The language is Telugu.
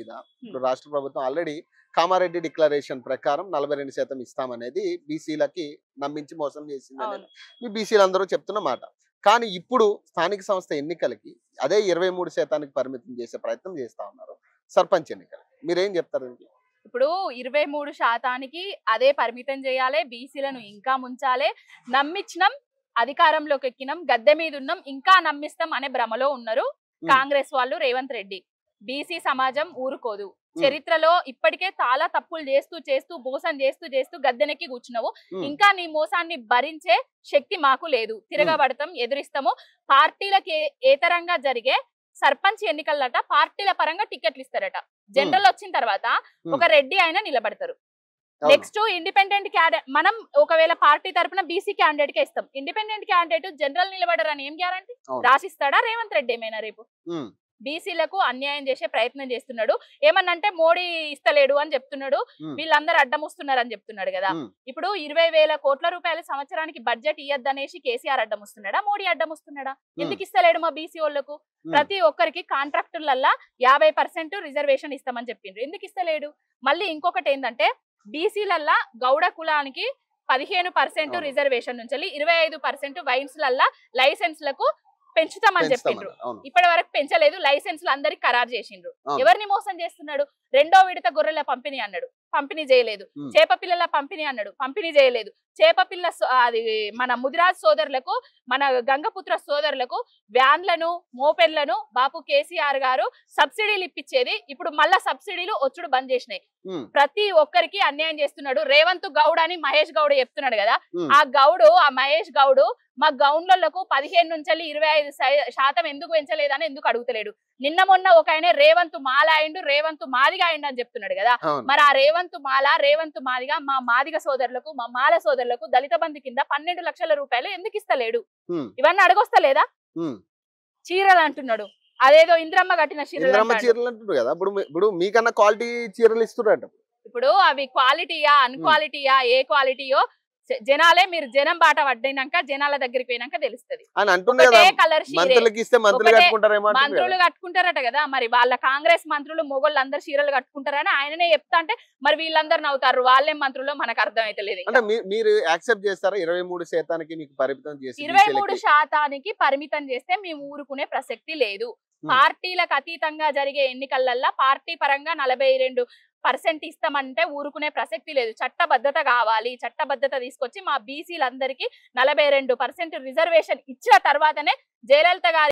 మీద ఇప్పుడు రాష్ట్ర ప్రభుత్వం ఆల్రెడీ కామారెడ్డి డిక్లరేషన్ ప్రకారం 42% ఇస్తామనేది బీసీలకి నమ్మించి మోసం చేసింది అనేది మీ బీసీలు అందరూ చెప్తున్న మాట. కానీ ఇప్పుడు స్థానిక సంస్థ ఎన్నికలకి అదే 23% పరిమితం చేసే ప్రయత్నం చేస్తా ఉన్నారు సర్పంచ్ ఎన్నికలు. మీరేం చెప్తారు? ఇప్పుడు 23% అదే పరిమితం చేయాలి, బీసీలను ఇంకా ముంచాలి. నమ్మించినాం, అధికారంలోకి ఎక్కినాం, గద్దె మీద ఉన్నాం, ఇంకా నమ్మిస్తాం అనే భ్రమలో ఉన్నారు కాంగ్రెస్ వాళ్ళు, రేవంత్ రెడ్డి. బీసీ సమాజం ఊరుకోదు. చరిత్రలో ఇప్పటికే చాలా తప్పులు చేస్తూ చేస్తూ మోసం చేస్తూ చేస్తూ గద్దెనెక్కి కూర్చున్నావు. ఇంకా నీ మోసాన్ని భరించే శక్తి మాకు లేదు. తిరగబడతాం, ఎదురిస్తాము. పార్టీలకి ఏతరంగా జరిగే సర్పంచ్ ఎన్నికలట పార్టీల పరంగా టికెట్లు ఇస్తారట. జనరల్ వచ్చిన తర్వాత ఒక రెడ్డి అయినా నిలబడతారు. నెక్స్ట్ ఇండిపెండెంట్ క్యాండిడేట్, మనం ఒకవేళ పార్టీ తరపున బీసీ క్యాండిడేట్ కే ఇస్తాం. ఇండిపెండెంట్ క్యాండిడేట్ జనరల్ నిలబడరని ఏం గ్యారంటీ? రాసిస్తాడా రేవంత్ రెడ్డి ఏమైనా రేపు? బీసీలకు అన్యాయం చేసే ప్రయత్నం చేస్తున్నాడు. ఏమన్నంటే మోడీ ఇస్తలేడు అని చెప్తున్నాడు, వీళ్ళందరూ అడ్డం వస్తున్నారు అని చెప్తున్నాడు కదా. ఇప్పుడు 20,000 కోట్ల రూపాయల సంవత్సరానికి బడ్జెట్ ఇయ్యద్దనేసి కేసీఆర్ అడ్డం వస్తున్నాడా, మోడీ అడ్డం వస్తున్నాడా? ఎందుకు ఇస్తలేడు మా బీసీ వాళ్ళకు? ప్రతి ఒక్కరికి కాంట్రాక్టులల్లా 50% రిజర్వేషన్ ఇస్తామని చెప్పిండ్రు, ఎందుకు ఇస్తలేడు? మళ్ళీ ఇంకొకటి ఏంటంటే బీసీలల్లా గౌడ కులానికి 15% రిజర్వేషన్ నుంచి 25% వైన్స్ లల్లా లైసెన్స్లకు పెంచుతామని చెప్పిండ్రు. ఇప్పటి వరకు పెంచలేదు. లైసెన్స్లు అందరికి ఖరారు చేసిండ్రు. ఎవరిని మోసం చేస్తున్నాడు? రెండో విడత గొర్రెల పంపిణీ అన్నాడు, పంపిణీ చేయలేదు. చేప పిల్లల పంపిణీ అన్నాడు, పంపిణీ చేయలేదు. చేప పిల్ల అది మన ముదిరాజ్ సోదరులకు, మన గంగపుత్ర సోదరులకు వ్యాన్లను, మోపెన్లను బాపు కేసీఆర్ గారు సబ్సిడీలు ఇప్పించేది. ఇప్పుడు మళ్ళా సబ్సిడీలు వచ్చుడు బంద్ చేసినాయి. ప్రతి ఒక్కరికి అన్యాయం చేస్తున్నాడు. రేవంత్ గౌడ్ అని మహేష్ గౌడ్ చెప్తున్నాడు కదా, ఆ గౌడు, ఆ మహేష్ గౌడు మా గౌండ్లకు 15 నుంచి 25% ఎందుకు పెంచలేదని ఎందుకు అడుగుతలేడు? నిన్న మొన్న ఒక ఆయన రేవంత్ మాల అయిండు, రేవంత్ మాదిగా అయిండు అని చెప్తున్నాడు కదా. మరి ఆ రేవంత్ మాల, రేవంత్ మాదిగా మా మాదిగ సోదరులకు, మా మాల సోదరులకు దళిత బంధు కింద 12 లక్షల రూపాయలు ఎందుకు ఇస్తలేడు? ఇవన్నీ అడగొస్తలేదా? చీరలు అంటున్నాడు, అదేదో ఇంద్రమ్మ కట్టిన చీరలు అంటున్నాడు కదా. ఇప్పుడు మీకన్నా క్వాలిటీ చీరలు ఇస్తున్నాడు. ఇప్పుడు అవి క్వాలిటీయా అన్క్వాలిటీయా ఏ క్వాలిటీయో జనాలే, మీరు జనం బాట పడ్డాక జనాల దగ్గరికి పోయినాక తెలుస్తుంది. మంత్రులు కట్టుకుంటారట కదా, మరి వాళ్ళ కాంగ్రెస్ మంత్రులు మొగోళ్ళు అందరు చీరలు కట్టుకుంటారని ఆయననే చెప్తా అంటే మరి వీళ్ళందరూ నవ్వుతారు. వాళ్ళే మంత్రులు మనకు అర్థం అయితే లేదు. మీరు యాక్సెప్ట్ చేస్తారా 23% మీకు పరిమితం చేసి? 23% పరిమితం చేస్తే మేము ఊరుకునే ప్రసక్తి లేదు. పార్టీలకు అతీతంగా జరిగే ఎన్నికలల్లా పార్టీ పరంగా 42% ఇస్తామంటే ఊరుకునే ప్రసక్తి లేదు. చట్టబద్ధత కావాలి. చట్టబద్ధత తీసుకొచ్చి మా బీసీలందరికీ 42% రిజర్వేషన్ ఇచ్చిన తర్వాతనే జయలలిత గారి